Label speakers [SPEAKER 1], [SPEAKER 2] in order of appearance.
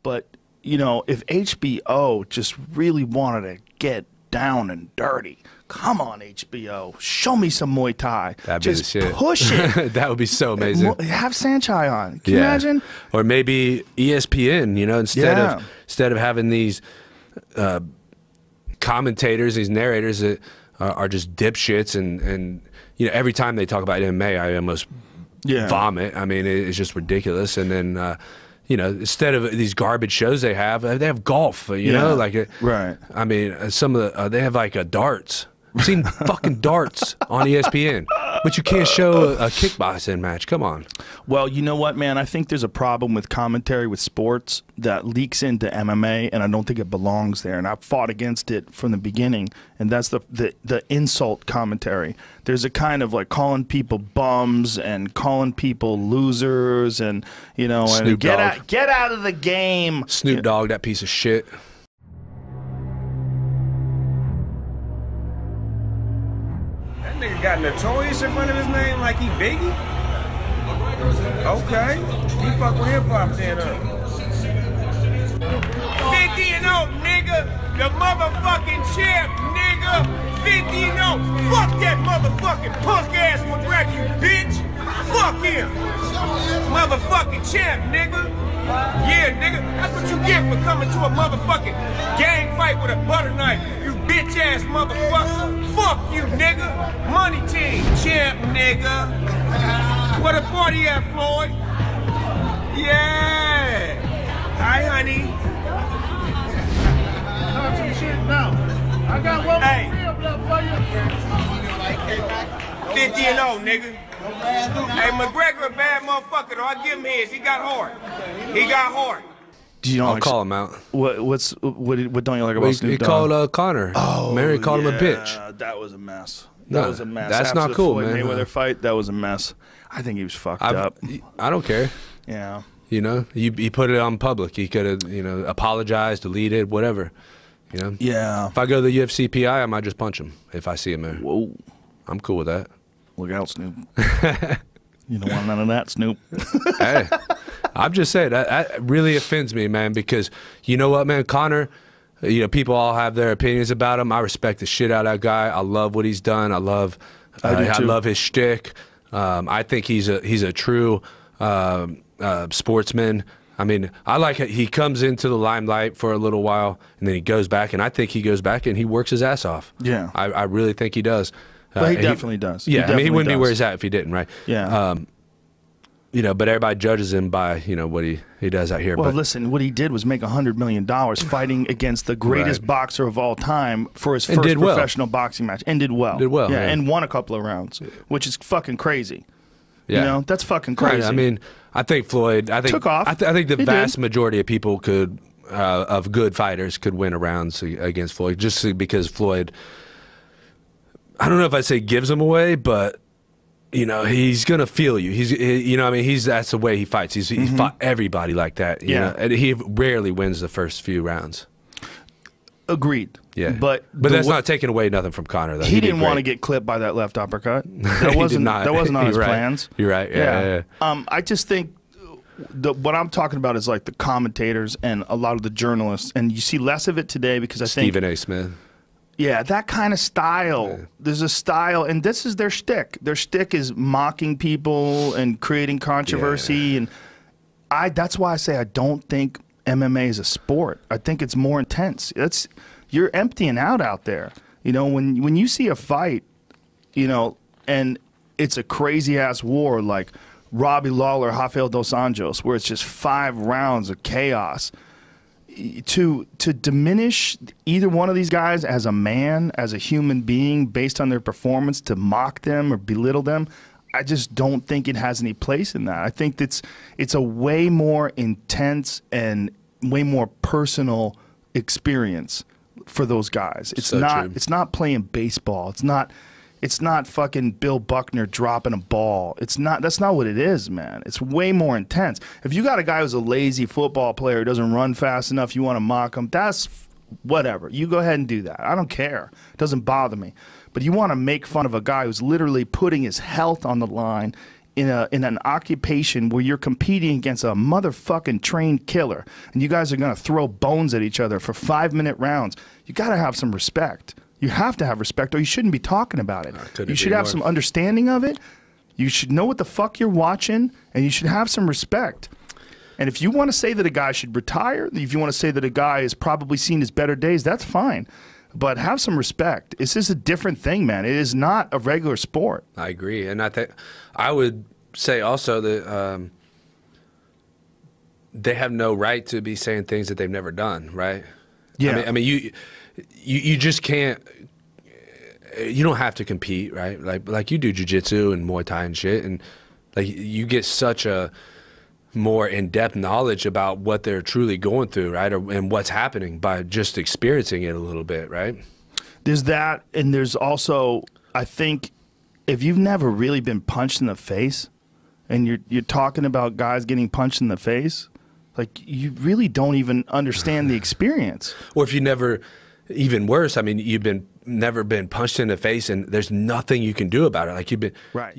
[SPEAKER 1] But, you know, if HBO just really wanted to get down and dirty, come on, HBO, show me some Muay Thai.
[SPEAKER 2] That'd be
[SPEAKER 1] just
[SPEAKER 2] the shit.
[SPEAKER 1] Push it.
[SPEAKER 2] That would be so amazing.
[SPEAKER 1] Have Sanchai on. Can you imagine?
[SPEAKER 2] Or maybe ESPN, you know, instead of having these commentators, these narrators that are just dipshits, and you know, every time they talk about MMA, I almost vomit. I mean, it's just ridiculous. And then you know, instead of these garbage shows they have golf. You know, like
[SPEAKER 1] right.
[SPEAKER 2] I mean, some of the they have like darts. I've seen fucking darts on ESPN, but you can't show a kickboxing match. Come on.
[SPEAKER 1] Well, you know what, man? I think there's a problem with commentary with sports that leaks into MMA, and I don't think it belongs there. And I've fought against it from the beginning, and that's the insult commentary. There's a kind of like calling people bums and calling people losers, and you know, and get out of the game.
[SPEAKER 2] Snoop Dogg, that piece of shit.
[SPEAKER 3] Nigga got Notorious in front of his name like he Biggie? Okay. He fuck with hip hop then, 50-0, nigga. The motherfucking champ, nigga. 50-0. Fuck that motherfucking punk ass McGregor, bitch. Fuck him. Motherfucking champ, nigga. Yeah, nigga. That's what you get for coming to a motherfucking gang fight with a butter knife. You bitch ass motherfucker. Fuck you, nigga. Money team, champ, nigga. Where the party at, Floyd? Yeah. Hi, honey.
[SPEAKER 4] Talk some shit now. I got one more for you.
[SPEAKER 3] 50-0, nigga. Hey, McGregor a bad motherfucker, though. I give him his. He got hard. He got hard.
[SPEAKER 1] Do you know?
[SPEAKER 2] I'll call him out.
[SPEAKER 1] What don't you like about Snoop Dogg?
[SPEAKER 2] He called Conor.
[SPEAKER 1] Oh,
[SPEAKER 2] Mary called him a bitch.
[SPEAKER 1] That was a mess.
[SPEAKER 2] No,
[SPEAKER 1] That was a mess.
[SPEAKER 2] That's
[SPEAKER 1] After
[SPEAKER 2] not cool,
[SPEAKER 1] the Floyd
[SPEAKER 2] man.
[SPEAKER 1] Mayweather fight, that was a mess. I think he was fucked up.
[SPEAKER 2] I don't care.
[SPEAKER 1] Yeah.
[SPEAKER 2] You know, he put it on public. He could have, you know, apologized, deleted, whatever. You know.
[SPEAKER 1] Yeah.
[SPEAKER 2] If I go to the UFC PI, I might just punch him if I see him there.
[SPEAKER 1] Whoa.
[SPEAKER 2] I'm cool with that.
[SPEAKER 1] Look out, Snoop. You don't want none of that, Snoop.
[SPEAKER 2] Hey, I'm just saying that really offends me, man. Because you know what, man, Conor. You know, people all have their opinions about him. I respect the shit out of that guy. I love what he's done. I love his shtick. I think he's a true sportsman. I mean, I like it. He comes into the limelight for a little while, and then he goes back, and I think he goes back and he works his ass off.
[SPEAKER 1] Yeah.
[SPEAKER 2] I really think he does.
[SPEAKER 1] But he definitely does.
[SPEAKER 2] Yeah, I mean, he wouldn't be where he's at if he didn't, right?
[SPEAKER 1] Yeah.
[SPEAKER 2] You know, but everybody judges him by, you know, what he does out here.
[SPEAKER 1] Well,
[SPEAKER 2] but
[SPEAKER 1] listen, what he did was make $100 million fighting against the greatest boxer of all time for his first professional boxing match, and did well.
[SPEAKER 2] Did well,
[SPEAKER 1] yeah,
[SPEAKER 2] yeah.
[SPEAKER 1] and won a couple of rounds, which is fucking crazy.
[SPEAKER 2] Yeah.
[SPEAKER 1] You know, that's fucking crazy.
[SPEAKER 2] Right, I mean, I think Floyd. I think
[SPEAKER 1] took off.
[SPEAKER 2] I think the
[SPEAKER 1] He
[SPEAKER 2] vast
[SPEAKER 1] did.
[SPEAKER 2] majority of people could, of good fighters, could win a round against Floyd, just because Floyd. I don't know if I say gives him away, but you know, he's gonna feel you. You know, I mean, that's the way he fights. He fought everybody like that. You know? And he rarely wins the first few rounds.
[SPEAKER 1] Agreed.
[SPEAKER 2] Yeah,
[SPEAKER 1] but
[SPEAKER 2] that's not taking away nothing from Conor. Though
[SPEAKER 1] he didn't want to get clipped by that left uppercut. That wasn't on his plans.
[SPEAKER 2] You're right. Yeah.
[SPEAKER 1] I just think what I'm talking about is like the commentators and a lot of the journalists, and you see less of it today because I think
[SPEAKER 2] Stephen A. Smith.
[SPEAKER 1] Yeah, that kind of style. Yeah. There's a style, and this is their shtick. Their shtick is mocking people and creating controversy, and that's why I say I don't think MMA is a sport. I think it's more intense. You're emptying out there. You know, when you see a fight, you know, and it's a crazy ass war like Robbie Lawler, Rafael dos Anjos, where it's just 5 rounds of chaos. To diminish either one of these guys as a man, as a human being, based on their performance, to mock them or belittle them, I just don't think it has any place in that. I think it's a way more intense and way more personal experience for those guys. It's not playing baseball. It's not fucking Bill Buckner dropping a ball. That's not what it is, man. It's way more intense. If you got a guy who's a lazy football player who doesn't run fast enough, you want to mock him, that's whatever. You go ahead and do that. I don't care. It doesn't bother me. But you want to make fun of a guy who's literally putting his health on the line in an occupation where you're competing against a motherfucking trained killer, and you guys are gonna throw bones at each other for 5-minute rounds, you gotta have some respect. You have to have respect, or you shouldn't be talking about it. You should have some understanding of it. You should know what the fuck you're watching, and you should have some respect. And if you want to say that a guy should retire, if you want to say that a guy has probably seen his better days, that's fine. But have some respect. This is a different thing, man. It is not a regular sport.
[SPEAKER 2] I agree, and I think I would say also that they have no right to be saying things that they've never done, right?
[SPEAKER 1] Yeah.
[SPEAKER 2] I mean, you just can't. You don't have to compete, right? Like you do jiu-jitsu and Muay Thai and shit, and like you get such a more in-depth knowledge about what they're truly going through, right? And what's happening by just experiencing it a little bit, right?
[SPEAKER 1] There's that, and there's also, I think, if you've never really been punched in the face, and you're talking about guys getting punched in the face, like you really don't even understand the experience.
[SPEAKER 2] Or if you never, even worse, I mean, never been punched in the face, and there's nothing you can do about it. Like you've been,
[SPEAKER 1] right.